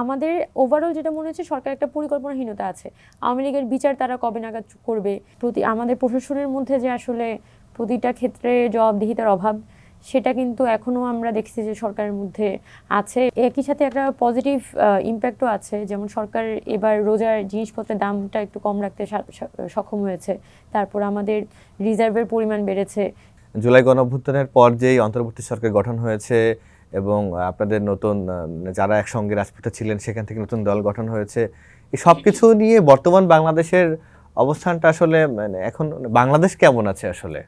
আমাদের ওভারঅল যেটা মনে হচ্ছে সরকার একটা পরিকল্পনাহীনতা আছে। আওয়ামী লীগের বিচার তারা কবে নাগাদ করবে, আমাদের প্রশাসনের মধ্যে যে আসলে প্রতিটা ক্ষেত্রে জবাবদিহিতার অভাব, সেটা কিন্তু এখনো আমরা দেখছি যে সরকারের মধ্যে আছে। একই সাথে একটা পজিটিভ ইম্প্যাক্টও আছে, যেমন সরকার এবার রোজার জিনিসপত্রের দামটা একটু কম রাখতে সক্ষম হয়েছে। তারপর আমাদের রিজার্ভের পরিমাণ বেড়েছে। জুলাই গণঅভ্যুত্থানের পর যেই অন্তর্বর্তী সরকার গঠন হয়েছে এবং আপনাদের নতুন যারা একসঙ্গে রাজপথে ছিলেন সেখান থেকে নতুন দল গঠন হয়েছে, এই সব কিছু নিয়ে বর্তমান বাংলাদেশের অবস্থানটা আসলে মানে এখন বাংলাদেশ কেমন আছে আসলে?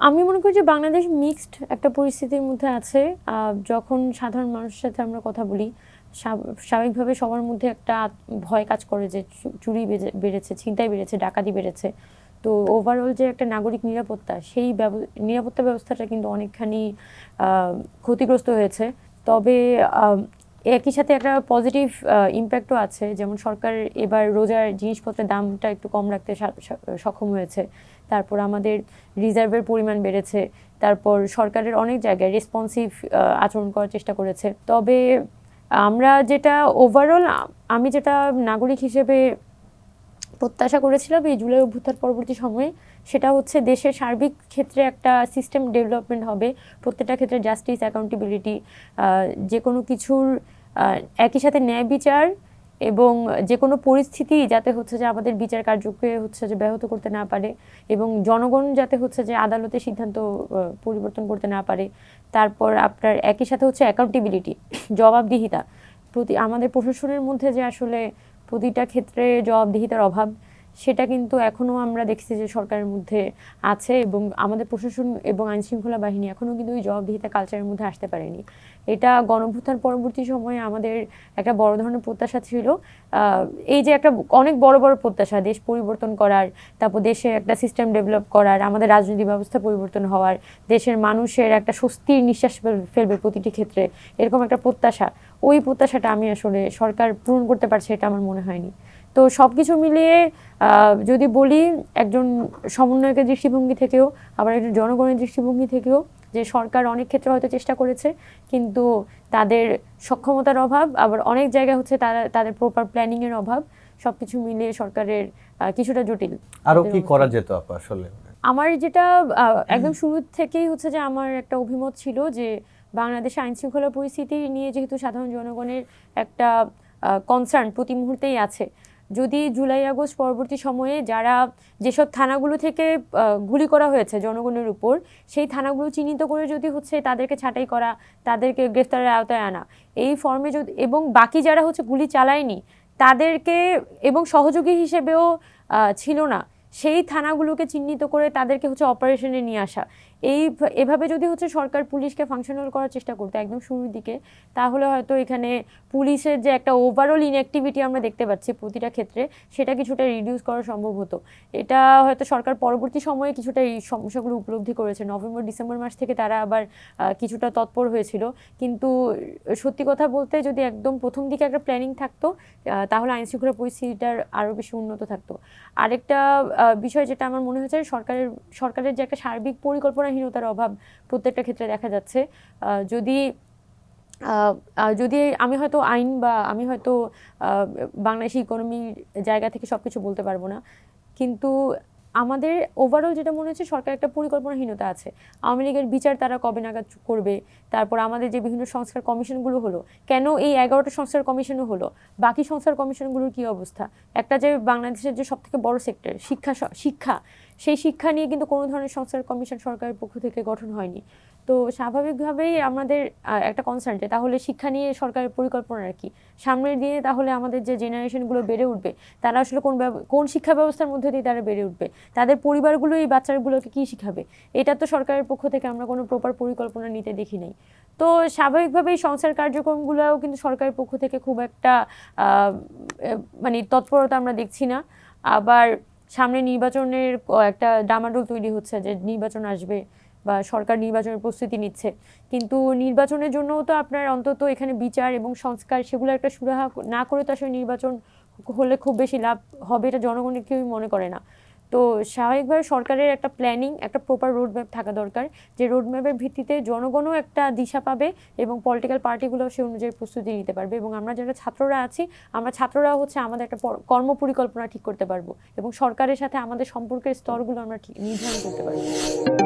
আমি মনে করি যে বাংলাদেশ মিক্সড একটা পরিস্থিতির মধ্যে আছে। যখন সাধারণ মানুষের সাথে আমরা কথা বলি, স্বাভাবিকভাবে সবার মধ্যে একটা ভয় কাজ করে যে চুরি বেড়েছে, ছিনতাই বেড়েছে, ডাকাতি বেড়েছে। তো ওভারঅল যে একটা নাগরিক নিরাপত্তা, সেই নিরাপত্তা ব্যবস্থাটা কিন্তু অনেকখানি ক্ষতিগ্রস্ত হয়েছে। তবে একই সাথে একটা পজিটিভ ইম্প্যাক্টও আছে, যেমন সরকার এবার রোজার জিনিসপত্রের দামটা একটু কম রাখতে সক্ষম হয়েছে। তারপর আমাদের রিজার্ভের পরিমাণ বেড়েছে। তারপর সরকারের অনেক জায়গায় রেসপন্সিভ আচরণ করার চেষ্টা করেছে। তবে আমরা যেটা ওভারঅল, আমি যেটা নাগরিক হিসেবে প্রত্যাশা করেছিলাম এই জুলাই অভ্যুত্থান পরবর্তী সময়ে, সেটা হচ্ছে দেশের সার্বিক ক্ষেত্রে একটা সিস্টেম ডেভেলপমেন্ট হবে, প্রত্যেকটা ক্ষেত্রে জাস্টিস, অ্যাকাউন্টেবিলিটি, যে কোনো কিছুর একই সাথে ন্যায় বিচার, এবং যে কোনো পরিস্থিতি যাতে হচ্ছে যে আমাদের বিচার কার্যকে হচ্ছে যে ব্যাহত করতে না পারে, এবং জনগণ যাতে হচ্ছে যে আদালতের সিদ্ধান্ত পরিবর্তন করতে না পারে। তারপর আপনার একই সাথে হচ্ছে অ্যাকাউন্টেবিলিটি, জবাবদিহিতা, আমাদের প্রশাসনের মধ্যে যে আসলে প্রতিটা ক্ষেত্রে জবাবদিহিতার অভাব, সেটা কিন্তু এখনও আমরা দেখছি যে সরকারের মধ্যে আছে, এবং আমাদের প্রশাসন এবং আইনশৃঙ্খলা বাহিনী এখনও কিন্তু ওই জবাবদিহিতা কালচারের মধ্যে আসতে পারেনি। এটা গণঅভ্যুত্থান পরবর্তী সময়ে আমাদের একটা বড় ধরনের প্রত্যাশা ছিল। এই যে একটা অনেক বড় বড় প্রত্যাশা, দেশ পরিবর্তন করার, তারপর দেশে একটা সিস্টেম ডেভেলপ করার, আমাদের রাজনৈতিক ব্যবস্থা পরিবর্তন হওয়ার, দেশের মানুষের একটা স্বস্তির নিঃশ্বাস ফেলবে প্রতিটি ক্ষেত্রে, এরকম একটা প্রত্যাশা, ওই প্রত্যাশাটা আমি আসলে সরকার পূরণ করতে পারছে এটা আমার মনে হয়নি। তো সব কিছু মিলিয়ে যদি বলি, একজন সমন্বয়কের দৃষ্টিভঙ্গি থেকেও, আবার একজন জনগণের দৃষ্টিভঙ্গি থেকেও, যে সরকার অনেক ক্ষেত্রে হয়তো চেষ্টা করেছে, কিন্তু তাদের সক্ষমতার অভাব, আবার অনেক জায়গায় হচ্ছে তাদের প্রপার প্ল্যানিংয়ের অভাব, সব কিছু মিলিয়ে সরকারের কিছুটা জটিল। আরো কি করা যেত আপা আসলে? আমার যেটা একদম শুরু থেকেই হচ্ছে যে আমার একটা অভিমত ছিল যে বাংলাদেশে আইনশৃঙ্খলা পরিস্থিতি নিয়ে যেহেতু সাধারণ জনগণের একটা কনসার্ন প্রতি মুহূর্তেই আছে, যদি জুলাই আগস্ট পরবর্তী সময়ে যারা যেসব থানাগুলো থেকে গুলি করা হয়েছে জনগণের উপর, সেই থানাগুলো চিহ্নিত করে যদি হচ্ছে তাদেরকে ছাঁটাই করা, তাদেরকে গ্রেফতারের আওতায় আনা, এই ফর্মে যদি, এবং বাকি যারা হচ্ছে গুলি চালায়নি তাদেরকে, এবং সহযোগী হিসেবেও ছিল না, সেই থানাগুলোকে চিহ্নিত করে তাদেরকে হচ্ছে অপারেশনে নিয়ে আসা, এভাবে যদি হচ্ছে সরকার পুলিশকে ফাংশনাল করার চেষ্টা করতো একদম শুরুর দিকে, তাহলে হয়তো এখানে পুলিশের যে একটা ওভারঅল ইনঅ্যাক্টিভিটি আমরা দেখতে পাচ্ছি প্রতিটা ক্ষেত্রে, সেটা কিছুটা রিডিউস করা সম্ভব হতো। এটা হয়তো সরকার পরবর্তী সময়ে কিছুটা এই সমস্যাগুলো উপলব্ধি করেছে, নভেম্বর ডিসেম্বর মাস থেকে তারা আবার কিছুটা তৎপর হয়েছিল। কিন্তু সত্যি কথা বলতে যদি একদম প্রথম দিকে একটা প্ল্যানিং থাকতো, তাহলে আইনশৃঙ্খলা পরিস্থিতিটার আরও বেশি উন্নত থাকতো। আরেকটা বিষয় যেটা আমার মনে হয়েছে, সরকারের যে একটা সার্বিক পরিকল্পনাহীনতার অভাব প্রত্যেকটা ক্ষেত্রে দেখা যাচ্ছে। যদি যদি আমি হয়তো আইন বা আমি হয়তো বাংলাদেশি ইকোনমির জায়গা থেকে সব কিছু বলতে পারবো না, কিন্তু আমাদের ওভারঅল যেটা মনে হচ্ছে সরকার একটা পরিকল্পনাহীনতা আছে। আওয়ামী লীগের বিচার তারা কবে নাগাদ করবে, তারপর আমাদের যে বিভিন্ন সংস্কার কমিশনগুলো হলো, কেন এই 11টা সংস্কার কমিশনও হলো, বাকি সংস্কার কমিশনগুলোর কী অবস্থা? একটা যে বাংলাদেশের যে সবথেকে বড় সেক্টর শিক্ষা, সেই শিক্ষা নিয়ে কিন্তু কোনো ধরনের সংস্কার কমিশন সরকারের পক্ষ থেকে গঠন হয়নি। তো স্বাভাবিকভাবেই আমাদের একটা কনসার্ন যে তাহলে শিক্ষা নিয়ে সরকারের পরিকল্পনা কি, সামনের দিনে তাহলে আমাদের যে জেনারেশনগুলো বেড়ে উঠবে তারা আসলে কোন শিক্ষা ব্যবস্থার মধ্যে দিয়ে তারা বেড়ে উঠবে, তাদের পরিবারগুলো এই বাচ্চাগুলোকে কী শিখাবে, এটা তো সরকারের পক্ষ থেকে আমরা কোনো প্রপার পরিকল্পনা নিতে দেখি নাই। তো স্বাভাবিকভাবেই সংস্কার কার্যক্রমগুলোও কিন্তু সরকারের পক্ষ থেকে খুব একটা মানে তৎপরতা আমরা দেখছি না। আবার সামনে নির্বাচনের একটা ডামাডোল তৈরি হচ্ছে যে নির্বাচন আসবে বা সরকার নির্বাচনের প্রস্তুতি নিচ্ছে, কিন্তু নির্বাচনের জন্যও তো আপনার অন্তত এখানে বিচার এবং সংস্কার সেগুলো একটা সুরাহা না করে তো আসলে নির্বাচন হলে খুব বেশি লাভ হবে এটা জনগণের কেউই মনে করে না। তো স্বাভাবিকভাবে সরকারের একটা প্ল্যানিং, একটা প্রপার রোডম্যাপ থাকা দরকার, যে রোডম্যাপের ভিত্তিতে জনগণও একটা দিশা পাবে এবং পলিটিক্যাল পার্টিগুলো সে অনুযায়ী প্রস্তুতি নিতে পারবে, এবং আমরা যারা ছাত্ররা আছি, আমরা ছাত্ররা হচ্ছে আমাদের একটা কর্ম পরিকল্পনা ঠিক করতে পারবো এবং সরকারের সাথে আমাদের সম্পর্কের স্তরগুলো আমরা ঠিক নির্ধারণ করতে পারবো।